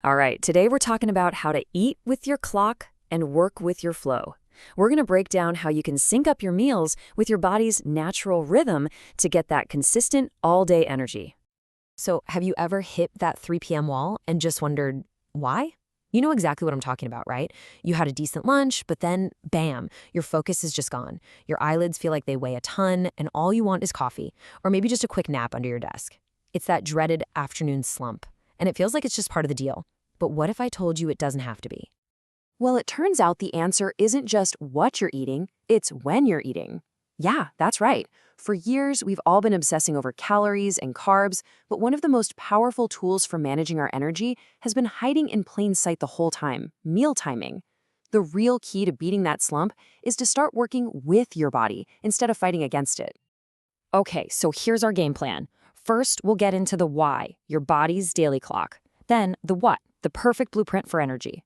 All right, today we're talking about how to eat with your clock and work with your flow. We're going to break down how you can sync up your meals with your body's natural rhythm to get that consistent all-day energy. So, have you ever hit that 3 p.m. wall and just wondered why? You know exactly what I'm talking about, right? You had a decent lunch, but then, bam, your focus is just gone. Your eyelids feel like they weigh a ton, and all you want is coffee, or maybe just a quick nap under your desk. It's that dreaded afternoon slump, and it feels like it's just part of the deal. But what if I told you it doesn't have to be? Well, it turns out the answer isn't just what you're eating, it's when you're eating. Yeah, that's right. For years, we've all been obsessing over calories and carbs, but one of the most powerful tools for managing our energy has been hiding in plain sight the whole time: meal timing. The real key to beating that slump is to start working with your body instead of fighting against it. Okay, so here's our game plan. First, we'll get into the why, your body's daily clock. Then, the what, the perfect blueprint for energy.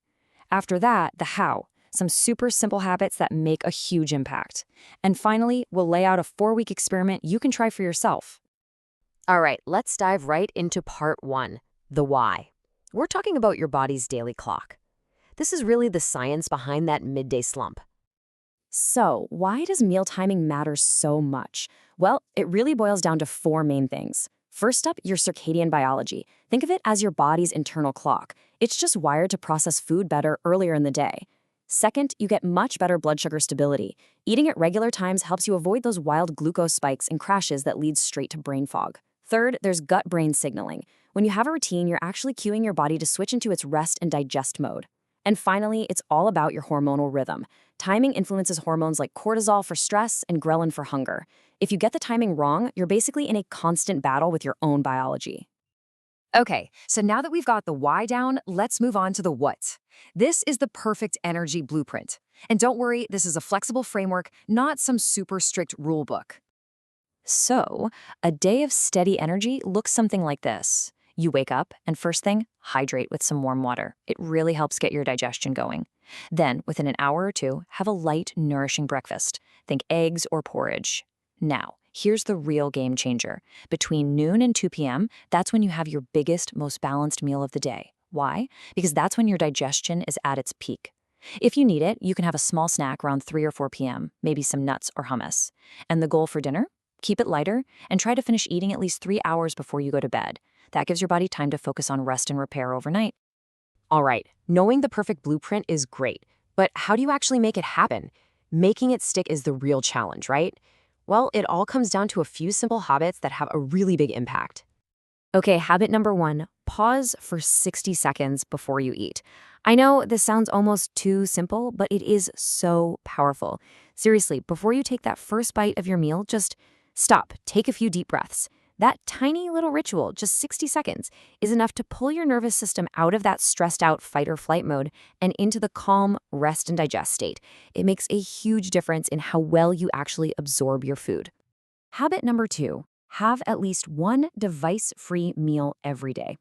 After that, the how, some super simple habits that make a huge impact. And finally, we'll lay out a 4-week experiment you can try for yourself. All right, let's dive right into part one, the why. We're talking about your body's daily clock. This is really the science behind that midday slump. So, why does meal timing matter so much? Well, it really boils down to 4 main things. First up, your circadian biology. Think of it as your body's internal clock. It's just wired to process food better earlier in the day. Second, you get much better blood sugar stability. Eating at regular times helps you avoid those wild glucose spikes and crashes that lead straight to brain fog. Third, there's gut-brain signaling. When you have a routine, you're actually cueing your body to switch into its rest and digest mode. And finally, it's all about your hormonal rhythm. Timing influences hormones like cortisol for stress and ghrelin for hunger. If you get the timing wrong, you're basically in a constant battle with your own biology. Okay, so now that we've got the why down, let's move on to the what. This is the perfect energy blueprint. And don't worry, this is a flexible framework, not some super strict rule book. So, a day of steady energy looks something like this. You wake up, and first thing, hydrate with some warm water. It really helps get your digestion going. Then, within an hour or two, have a light, nourishing breakfast. Think eggs or porridge. Now, here's the real game changer. Between noon and 2 p.m., that's when you have your biggest, most balanced meal of the day. Why? Because that's when your digestion is at its peak. If you need it, you can have a small snack around 3 or 4 p.m., maybe some nuts or hummus. And the goal for dinner? Keep it lighter and try to finish eating at least 3 hours before you go to bed. That gives your body time to focus on rest and repair overnight. All right, knowing the perfect blueprint is great, but how do you actually make it happen? Making it stick is the real challenge, right? Well, it all comes down to a few simple habits that have a really big impact. Okay, habit number 1, pause for 60 seconds before you eat. I know this sounds almost too simple, but it is so powerful. Seriously, before you take that first bite of your meal, just stop, take a few deep breaths. That tiny little ritual, just 60 seconds, is enough to pull your nervous system out of that stressed out fight or flight mode and into the calm, rest and digest state. It makes a huge difference in how well you actually absorb your food. Habit number 2, have at least one device-free meal every day.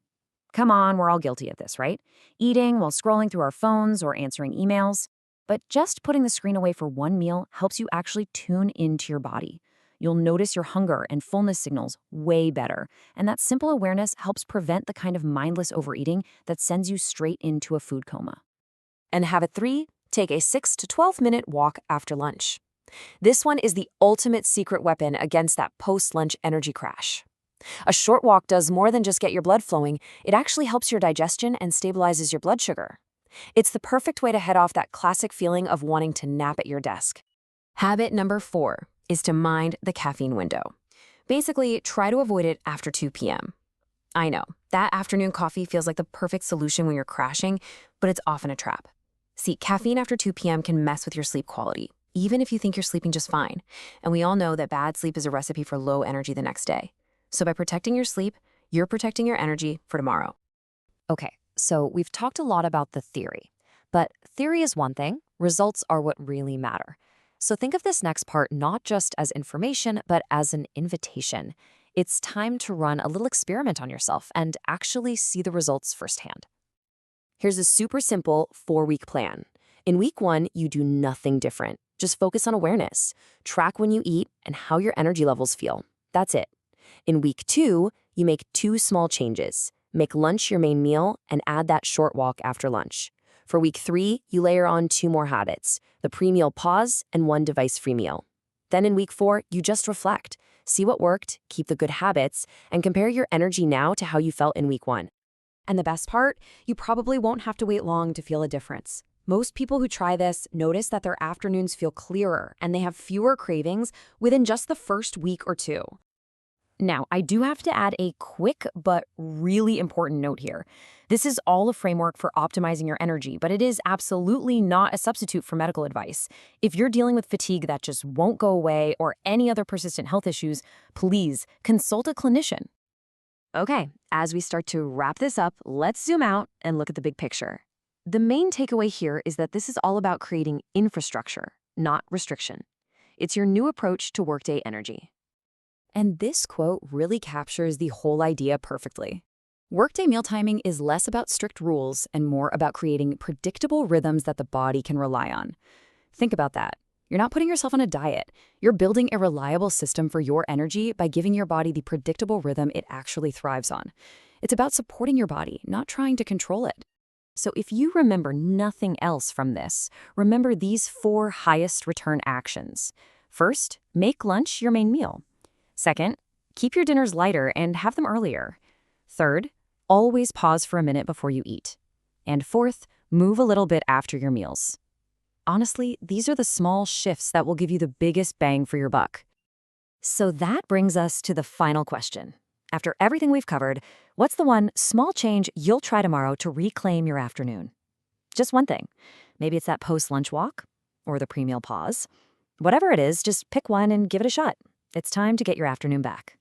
Come on, we're all guilty of this, right? Eating while scrolling through our phones or answering emails. But just putting the screen away for one meal helps you actually tune into your body. You'll notice your hunger and fullness signals way better, and that simple awareness helps prevent the kind of mindless overeating that sends you straight into a food coma. And habit 3, take a 6 to 12-minute walk after lunch. This one is the ultimate secret weapon against that post-lunch energy crash. A short walk does more than just get your blood flowing, it actually helps your digestion and stabilizes your blood sugar. It's the perfect way to head off that classic feeling of wanting to nap at your desk. Habit number 4 is to mind the caffeine window. Basically, try to avoid it after 2 p.m. I know, that afternoon coffee feels like the perfect solution when you're crashing, but it's often a trap. See, caffeine after 2 p.m. can mess with your sleep quality, even if you think you're sleeping just fine. And we all know that bad sleep is a recipe for low energy the next day. So by protecting your sleep, you're protecting your energy for tomorrow. Okay, so we've talked a lot about the theory, but theory is one thing, results are what really matter. So think of this next part not just as information, but as an invitation. It's time to run a little experiment on yourself and actually see the results firsthand. Here's a super simple 4-week plan. In week 1, you do nothing different. Just focus on awareness. Track when you eat and how your energy levels feel. That's it. In week 2, you make 2 small changes. Make lunch your main meal and add that short walk after lunch. For week 3, you layer on 2 more habits, the pre-meal pause and 1 device-free meal. Then in week 4, you just reflect. See what worked, keep the good habits, and compare your energy now to how you felt in week 1. And the best part, you probably won't have to wait long to feel a difference. Most people who try this notice that their afternoons feel clearer and they have fewer cravings within just the first week or 2. Now, I do have to add a quick but really important note here. This is all a framework for optimizing your energy, but it is absolutely not a substitute for medical advice. If you're dealing with fatigue that just won't go away or any other persistent health issues, please consult a clinician. Okay, as we start to wrap this up, let's zoom out and look at the big picture. The main takeaway here is that this is all about creating infrastructure, not restriction. It's your new approach to workday energy. And this quote really captures the whole idea perfectly. Workday meal timing is less about strict rules and more about creating predictable rhythms that the body can rely on. Think about that. You're not putting yourself on a diet. You're building a reliable system for your energy by giving your body the predictable rhythm it actually thrives on. It's about supporting your body, not trying to control it. So if you remember nothing else from this, remember these 4 highest return actions. First, make lunch your main meal. Second, keep your dinners lighter and have them earlier. Third, always pause for a minute before you eat. And fourth, move a little bit after your meals. Honestly, these are the small shifts that will give you the biggest bang for your buck. So that brings us to the final question. After everything we've covered, what's the one small change you'll try tomorrow to reclaim your afternoon? Just one thing. Maybe it's that post-lunch walk or the pre-meal pause. Whatever it is, just pick one and give it a shot. It's time to get your afternoon back.